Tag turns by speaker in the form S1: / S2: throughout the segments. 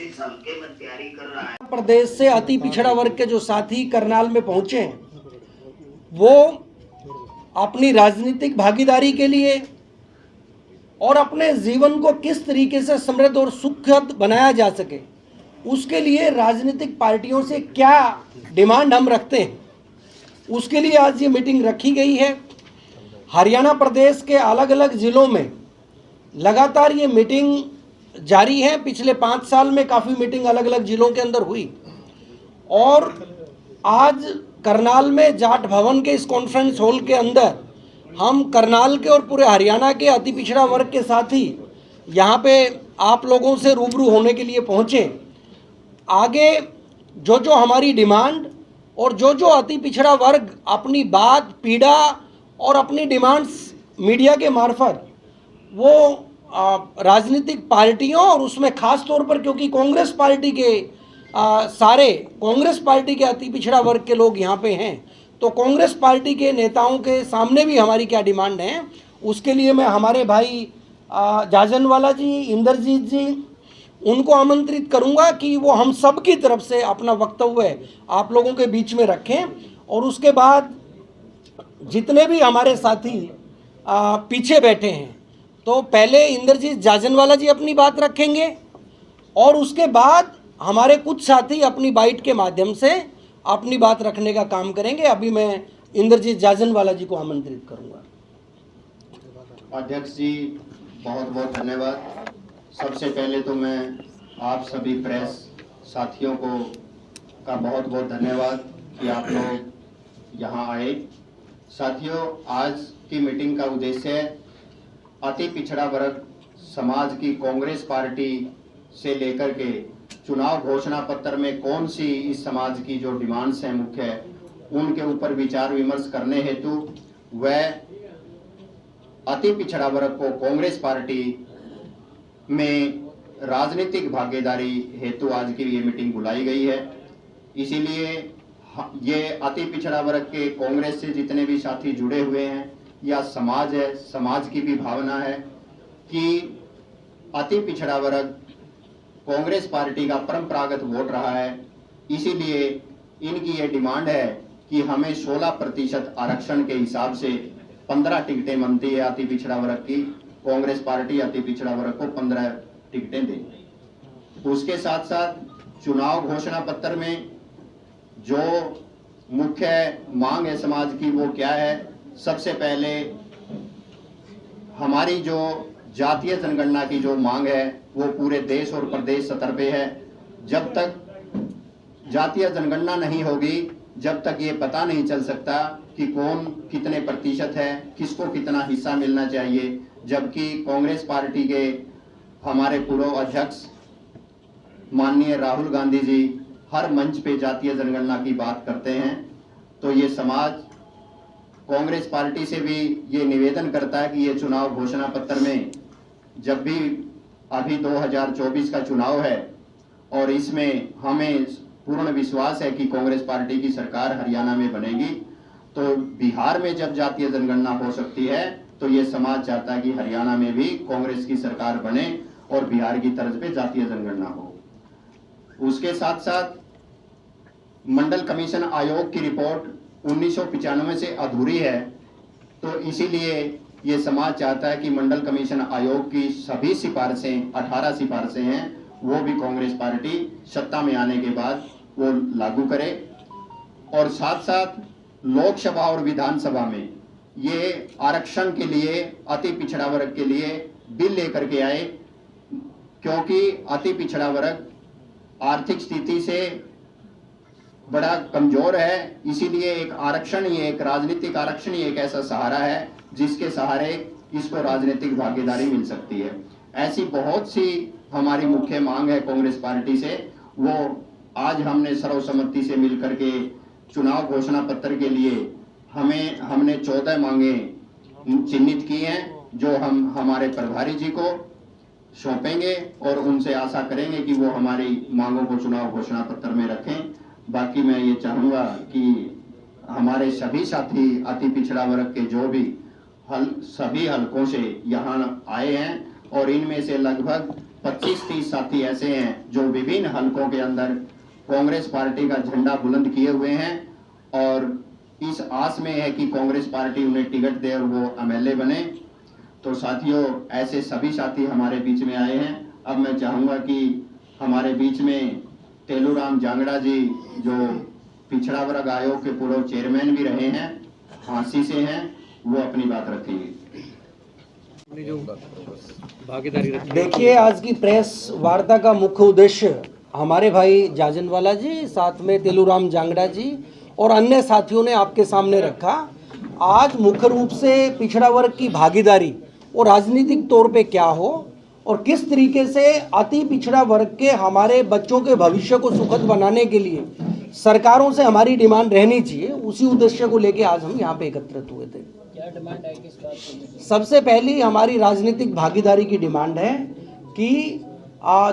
S1: इस हल्के में तैयारी कर रहा है।
S2: प्रदेश से अति पिछड़ा वर्ग के जो साथी करनाल में पहुंचे हैं, वो अपनी राजनीतिक भागीदारी के लिए और अपने जीवन को किस तरीके से समृद्ध और सुखद बनाया जा सके, उसके लिए राजनीतिक पार्टियों से क्या डिमांड हम रखते हैं, उसके लिए आज ये मीटिंग रखी गई है। हरियाणा प्रदेश के अलग अलग ज़िलों में लगातार ये मीटिंग जारी है। पिछले 5 साल में काफ़ी मीटिंग अलग अलग ज़िलों के अंदर हुई और आज करनाल में जाट भवन के इस कॉन्फ्रेंस हॉल के अंदर हम करनाल के और पूरे हरियाणा के अति पिछड़ा वर्ग के साथी यहाँ पे आप लोगों से रूबरू होने के लिए पहुँचे। आगे जो जो हमारी डिमांड और जो जो अति पिछड़ा वर्ग अपनी बात, पीड़ा और अपनी डिमांड्स मीडिया के मार्फत वो राजनीतिक पार्टियों और उसमें ख़ास तौर पर क्योंकि कांग्रेस पार्टी के सारे कांग्रेस पार्टी के अति पिछड़ा वर्ग के लोग यहाँ पे हैं, तो कांग्रेस पार्टी के नेताओं के सामने भी हमारी क्या डिमांड है, उसके लिए मैं हमारे भाई जाजनवाला जी, इंद्रजीत जी, उनको आमंत्रित करूंगा कि वो हम सब की तरफ से अपना वक्तव्य आप लोगों के बीच में रखें। और उसके बाद जितने भी हमारे साथी पीछे बैठे हैं, तो पहले इंद्रजीत जाजनवाला जी अपनी बात रखेंगे और उसके बाद हमारे कुछ साथी अपनी बाइट के माध्यम से अपनी बात रखने का काम करेंगे। अभी मैं इंद्रजीत जाजनवाला जी को आमंत्रित करूंगा।
S3: अध्यक्ष जी, बहुत बहुत धन्यवाद। सबसे पहले तो मैं आप सभी प्रेस साथियों को का बहुत बहुत धन्यवाद कि आप लोग यहाँ आए। साथियों, आज की मीटिंग का उद्देश्य है अति पिछड़ा वर्ग समाज की कांग्रेस पार्टी से लेकर के चुनाव घोषणा पत्र में कौन सी इस समाज की जो डिमांड्स हैं मुख्य है, उनके ऊपर विचार विमर्श करने हेतु वह अति पिछड़ा वर्ग को कांग्रेस पार्टी में राजनीतिक भागीदारी हेतु आज की ये मीटिंग बुलाई गई है। इसीलिए ये अति पिछड़ा वर्ग के कांग्रेस से जितने भी साथी जुड़े हुए हैं या समाज है, समाज की भी भावना है कि अति पिछड़ा वर्ग कांग्रेस पार्टी का परंपरागत वोट रहा है। इसीलिए इनकी ये डिमांड है कि हमें 16% आरक्षण के हिसाब से 15 टिकटें बनती है अति पिछड़ा वर्ग की। कांग्रेस पार्टी अति पिछड़ा वर्ग को 15 टिकटें दे। उसके साथ साथ चुनाव घोषणा पत्र में जो मुख्य मांग है समाज की वो क्या है? सबसे पहले हमारी जो जातीय जनगणना की जो मांग है वो पूरे देश और प्रदेश स्तर पे है। जब तक जातीय जनगणना नहीं होगी, जब तक ये पता नहीं चल सकता कि कौन कितने प्रतिशत है, किसको कितना हिस्सा मिलना चाहिए। जबकि कांग्रेस पार्टी के हमारे पूर्व अध्यक्ष माननीय राहुल गांधी जी हर मंच पे जातीय जनगणना की बात करते हैं, तो ये समाज कांग्रेस पार्टी से भी ये निवेदन करता है कि ये चुनाव घोषणा पत्र में जब भी अभी 2024 का चुनाव है और इसमें हमें पूर्ण विश्वास है कि कांग्रेस पार्टी की सरकार हरियाणा में बनेगी, तो बिहार में जब जातीय जनगणना हो सकती है तो ये समाज चाहता है कि हरियाणा में भी कांग्रेस की सरकार बने और बिहार की तर्ज पे जातीय जनगणना हो। उसके साथ साथ मंडल कमीशन आयोग की रिपोर्ट 1995 से अधूरी है, तो इसीलिए ये समाज चाहता है कि मंडल कमीशन आयोग की सभी सिफारिशें 18 सिफारिशें हैं वो भी कांग्रेस पार्टी सत्ता में आने के बाद वो लागू करे। और साथ साथ लोकसभा और विधानसभा में ये आरक्षण के लिए अति पिछड़ा वर्ग के लिए बिल लेकर के आए, क्योंकि अति पिछड़ा वर्ग आर्थिक स्थिति से बड़ा कमजोर है। इसीलिए एक आरक्षण ही, एक राजनीतिक आरक्षण ही एक ऐसा सहारा है जिसके सहारे इसको राजनीतिक भागीदारी मिल सकती है। ऐसी बहुत सी हमारी मुख्य मांग है कांग्रेस पार्टी से, वो आज हमने सर्वसम्मति से मिलकर के चुनाव घोषणा पत्र के लिए हमने 14 मांगे चिन्हित की हैं, जो हम हमारे प्रभारी जी को सौंपेंगे और उनसे आशा करेंगे कि वो हमारी मांगों को चुनाव घोषणा पत्र में रखें। बाकी मैं ये चाहूँगा कि हमारे सभी साथी अति पिछड़ा वर्ग के जो भी सभी हलकों से यहाँ आए हैं और इनमें से लगभग 25-30 साथी ऐसे हैं जो विभिन्न हलकों के अंदर कांग्रेस पार्टी का झंडा बुलंद किए हुए हैं और इस आस में है कि कांग्रेस पार्टी उन्हें टिकट दे और वो एमएलए बने। तो साथियों, ऐसे सभी साथी हमारे बीच में आए हैं। अब मैं चाहूँगा कि हमारे बीच में तेलूराम जांगड़ा जी, जो पिछड़ा वर्ग आयोग के पूर्व चेयरमैन भी रहे हैं, फांसी से हैं, वो अपनी बात रखेंगे।
S2: देखिए, आज की प्रेस वार्ता का मुख्य उद्देश्य हमारे भाई जाजनवाला जी, साथ में तेलूराम जांगड़ा जी और अन्य साथियों ने आपके सामने रखा। आज मुख्य रूप से पिछड़ा वर्ग की भागीदारी और राजनीतिक तौर पे क्या हो और किस तरीके से अति पिछड़ा वर्ग के हमारे बच्चों के भविष्य को सुखद बनाने के लिए सरकारों से हमारी डिमांड रहनी चाहिए, उसी उद्देश्य को लेके आज हम यहाँ पे एकत्रित हुए थे।
S4: क्या डिमांड है, किस बात की?
S2: सबसे पहली हमारी राजनीतिक भागीदारी की डिमांड है कि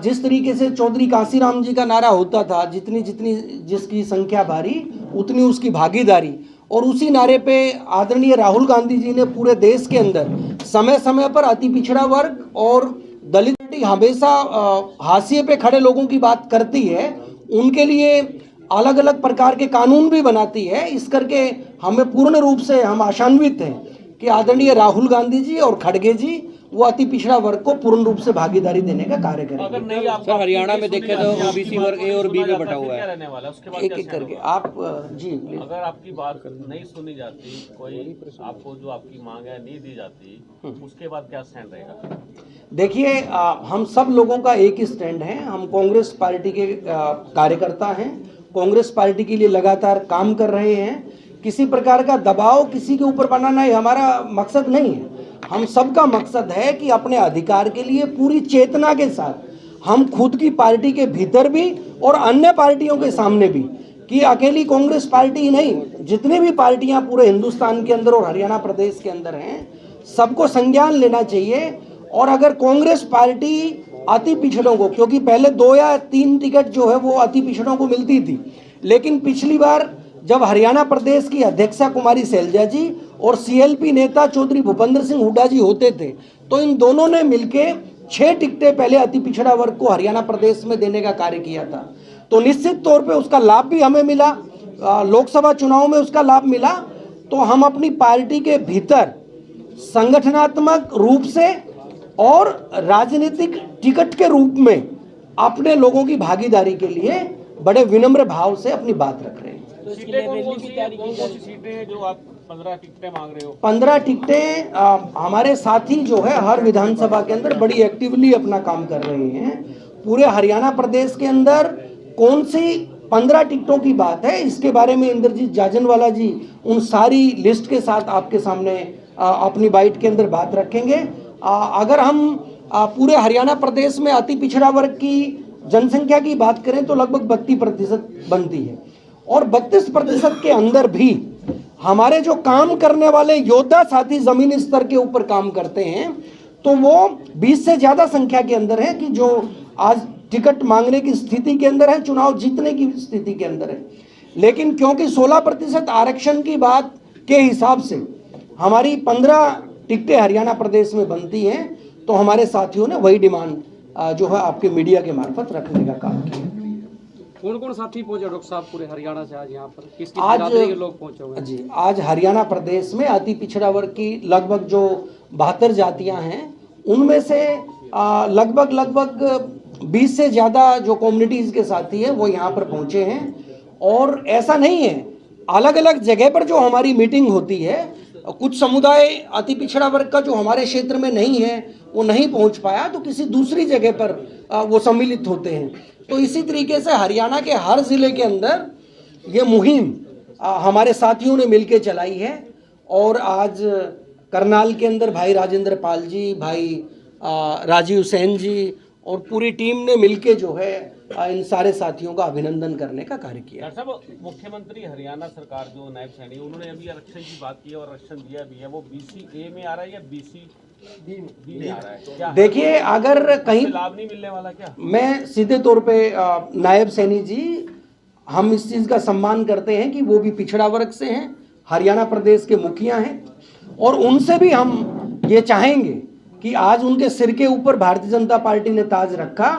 S2: जिस तरीके से चौधरी कांसीराम जी का नारा होता था, जितनी जितनी जिसकी संख्या भारी उतनी उसकी भागीदारी, और उसी नारे पे आदरणीय राहुल गांधी जी ने पूरे देश के अंदर समय समय पर अति पिछड़ा वर्ग और दलित हमेशा हाशिए पे खड़े लोगों की बात करती है, उनके लिए अलग अलग प्रकार के कानून भी बनाती है। इस करके हमें पूर्ण रूप से हम आशान्वित हैं कि आदरणीय राहुल गांधी जी और खड़गे जी वो अति पिछड़ा वर्ग को पूर्ण रूप से भागीदारी देने का कार्य करेंगे।
S5: अगर नहीं आप सर हरियाणा में देखें तो ओबीसी वर्ग ए और बी में बटा हुआ है, रहने वाला उसके बाद
S2: एक एक करके आप जी।
S5: अगर आपकी बात नहीं सुनी जाती, कोई आपको जो आपकी मांग है नहीं दी जाती, उसके बाद क्या स्टैंड रहेगा?
S2: देखिए, हम सब लोगों का एक ही स्टैंड है। हम कांग्रेस पार्टी के कार्यकर्ता हैं, कांग्रेस पार्टी के लिए लगातार काम कर रहे हैं। किसी प्रकार का दबाव किसी के ऊपर बनाना ये हमारा मकसद नहीं है। हम सबका मकसद है कि अपने अधिकार के लिए पूरी चेतना के साथ हम खुद की पार्टी के भीतर भी और अन्य पार्टियों के सामने भी, कि अकेली कांग्रेस पार्टी ही नहीं, जितनी भी पार्टियां पूरे हिंदुस्तान के अंदर और हरियाणा प्रदेश के अंदर हैं, सबको संज्ञान लेना चाहिए। और अगर कांग्रेस पार्टी अति पिछड़ों को, क्योंकि पहले 2 या 3 टिकट जो है वो अति पिछड़ों को मिलती थी, लेकिन पिछली बार जब हरियाणा प्रदेश की अध्यक्षा कुमारी शैलजा जी और सीएलपी नेता चौधरी भूपेंद्र सिंह हुड्डा जी होते थे, तो इन दोनों ने मिलके 6 टिकटें पहले अति पिछड़ा वर्ग को हरियाणा प्रदेश में देने का कार्य किया था। तो निश्चित तौर पे उसका लाभ भी हमें मिला, लोकसभा चुनाव में उसका लाभ मिला। तो हम अपनी पार्टी के भीतर संगठनात्मक रूप से और राजनीतिक टिकट के रूप में अपने लोगों की भागीदारी के लिए बड़े विनम्र भाव से अपनी बात रख रहे हैं।
S4: तो इसके लिए रैली भी तैयारी की जा रही है।
S5: सीटें जो आप 15 टिकटें मांग रहे हो,
S2: 15 टिकटें हमारे साथी जो है हर विधानसभा के अंदर बड़ी एक्टिवली अपना काम कर रहे हैं। पूरे हरियाणा प्रदेश के अंदर कौन सी 15 टिकटों की बात है, इसके बारे में इंद्रजीत जाजनवाला जी उन सारी लिस्ट के साथ आपके सामने अपनी बाइट के अंदर बात रखेंगे। अगर हम पूरे हरियाणा प्रदेश में अति पिछड़ा वर्ग की जनसंख्या की बात करें तो लगभग 32% बनती है, और 32% के अंदर भी हमारे जो काम करने वाले योद्धा साथी जमीनी स्तर के ऊपर काम करते हैं, तो वो 20 से ज़्यादा संख्या के अंदर है, कि जो आज टिकट मांगने की स्थिति के अंदर है, चुनाव जीतने की स्थिति के अंदर है। लेकिन क्योंकि 16% आरक्षण की बात के हिसाब से हमारी 15 टिकटें हरियाणा प्रदेश में बनती हैं, तो हमारे साथियों ने वही डिमांड जो है आपके मीडिया के मार्फत रखने का काम किया।
S6: कौन कौन साथी पहुंचे डॉक्टर साहब पूरे हरियाणा से आज यहाँ पर, किस किस
S2: आज
S6: बिरादरी के लोग पहुंचे हुए हैं?
S2: जी, आज हरियाणा प्रदेश में अति पिछड़ा वर्ग की लगभग जो 72 जातियां हैं, उनमें से लगभग 20 से ज़्यादा जो कम्युनिटीज़ के साथी हैं वो यहाँ पर पहुँचे हैं। और ऐसा नहीं है, अलग अलग जगह पर जो हमारी मीटिंग होती है, कुछ समुदाय अति पिछड़ा वर्ग का जो हमारे क्षेत्र में नहीं है वो नहीं पहुँच पाया, तो किसी दूसरी जगह पर वो सम्मिलित होते हैं। तो इसी तरीके से हरियाणा के हर ज़िले के अंदर ये मुहिम हमारे साथियों ने मिलकर चलाई है। और आज करनाल के अंदर भाई राजेंद्र पाल जी, भाई राजीव सेन जी और पूरी टीम ने मिलके जो है इन सारे साथियों का अभिनंदन करने का कार्य किया।
S5: डॉक्टर साहब, मुख्यमंत्री हरियाणा सरकार जो नायब सैनी, उन्होंने अभी आरक्षण की बात की और आरक्षण दिया भी है, वो BC-A में आ रहा है या BC-B में आ रहा है? क्या
S2: देखिए, अगर कहीं
S5: लाभ नहीं मिलने वाला क्या?
S2: मैं सीधे तौर पे नायब सैनी जी, हम इस चीज़ का सम्मान करते हैं कि वो भी पिछड़ा वर्ग से हैं, हरियाणा प्रदेश के मुखिया हैं, और उनसे भी हम ये चाहेंगे कि आज उनके सिर के ऊपर भारतीय जनता पार्टी ने ताज रखा,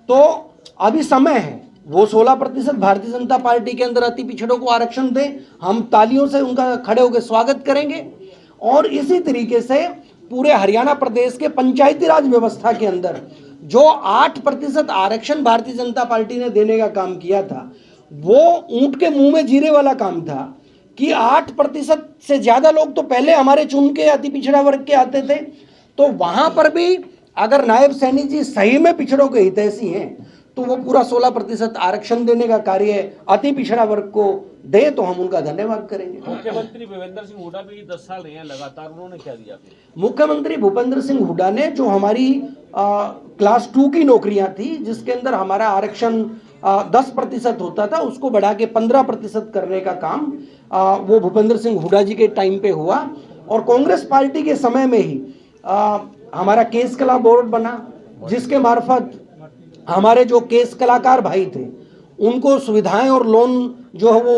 S2: तो अभी समय है, वो 16% भारतीय जनता पार्टी के अंदर अति पिछड़ों को आरक्षण दें, हम तालियों से उनका खड़े होकर स्वागत करेंगे। और इसी तरीके से पूरे हरियाणा प्रदेश के पंचायती राज व्यवस्था के अंदर जो 8% आरक्षण भारतीय जनता पार्टी ने देने का काम किया था, वो ऊंट के मुंह में जीरे वाला काम था कि 8% से ज़्यादा लोग तो पहले हमारे चुन के अति पिछड़ा वर्ग के आते थे। तो वहाँ पर भी अगर नायब सैनी जी सही में पिछड़ों के हितैषी हैं तो वो पूरा 16% आरक्षण देने का कार्य अति पिछड़ा वर्ग को दे, तो हम उनका धन्यवाद करेंगे।
S5: मुख्यमंत्री भूपेंद्र सिंह हुड्डा भी 10 साल रहे हैं लगातार, उन्होंने क्या दिया?
S2: मुख्यमंत्री भूपेंद्र सिंह हुड्डा ने जो हमारी क्लास 2 की नौकरियां थी, जिसके अंदर हमारा आरक्षण 10% होता था, उसको बढ़ा के 15% करने का काम वो भूपेंद्र सिंह हुड्डा जी के टाइम पे हुआ। और कांग्रेस पार्टी के समय में ही हमारा केस कला बोर्ड बना, जिसके मार्फत हमारे जो केस कलाकार भाई थे उनको सुविधाएं और लोन जो है वो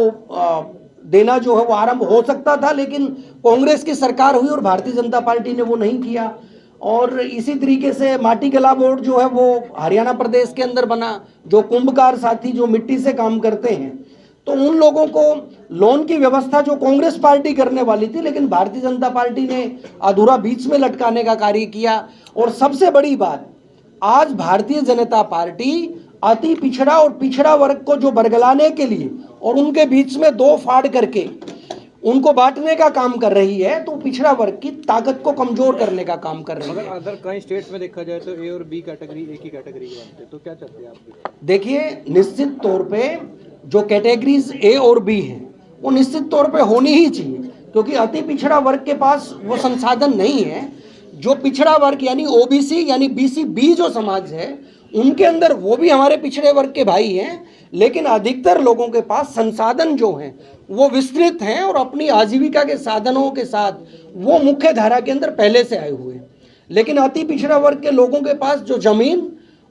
S2: देना जो है वो आरंभ हो सकता था, लेकिन कांग्रेस की सरकार हुई और भारतीय जनता पार्टी ने वो नहीं किया। और इसी तरीके से माटी कला बोर्ड जो है वो हरियाणा प्रदेश के अंदर बना, जो कुंभकार साथी जो मिट्टी से काम करते हैं, तो उन लोगों को लोन की व्यवस्था जो कांग्रेस पार्टी करने वाली थी, लेकिन भारतीय जनता पार्टी ने अधूरा बीच में लटकाने का कार्य किया। और सबसे बड़ी बात, आज भारतीय जनता पार्टी अति पिछड़ा और पिछड़ा वर्ग को जो बरगलाने के लिए और उनके बीच में दो फाड़ करके उनको बांटने का काम कर रही है, तो पिछड़ा वर्ग की ताकत को कमजोर करने का काम कर रही है।
S6: अगर अदर कई स्टेट्स में देखा जाए तो ए और बी कैटेगरी एक ही कैटेगरी के बनते हैं, तो क्या चाहते हैं आप?
S2: देखिए, निश्चित तौर पे जो कैटेगरीज ए और बी हैं वो निश्चित तौर पे होनी ही चाहिए, क्योंकि अति पिछड़ा वर्ग के पास वो संसाधन नहीं है। जो पिछड़ा वर्ग यानी ओबीसी यानी बीसी बी जो समाज है, उनके अंदर वो भी हमारे पिछड़े वर्ग के भाई हैं, लेकिन अधिकतर लोगों के पास संसाधन जो हैं वो विस्तृत हैं और अपनी आजीविका के साधनों के साथ वो मुख्य धारा के अंदर पहले से आए हुए हैं। लेकिन अति पिछड़ा वर्ग के लोगों के पास जो जमीन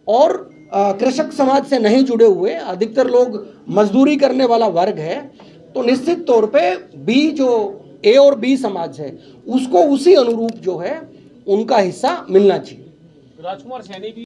S2: और कृषक समाज से नहीं जुड़े हुए, अधिकतर लोग मजदूरी करने वाला वर्ग है, तो निश्चित तौर पे बी जो ए और बी समाज है उसको उसी अनुरूप जो है उनका हिस्सा मिलना चाहिए।
S5: राजकुमार सैनी भी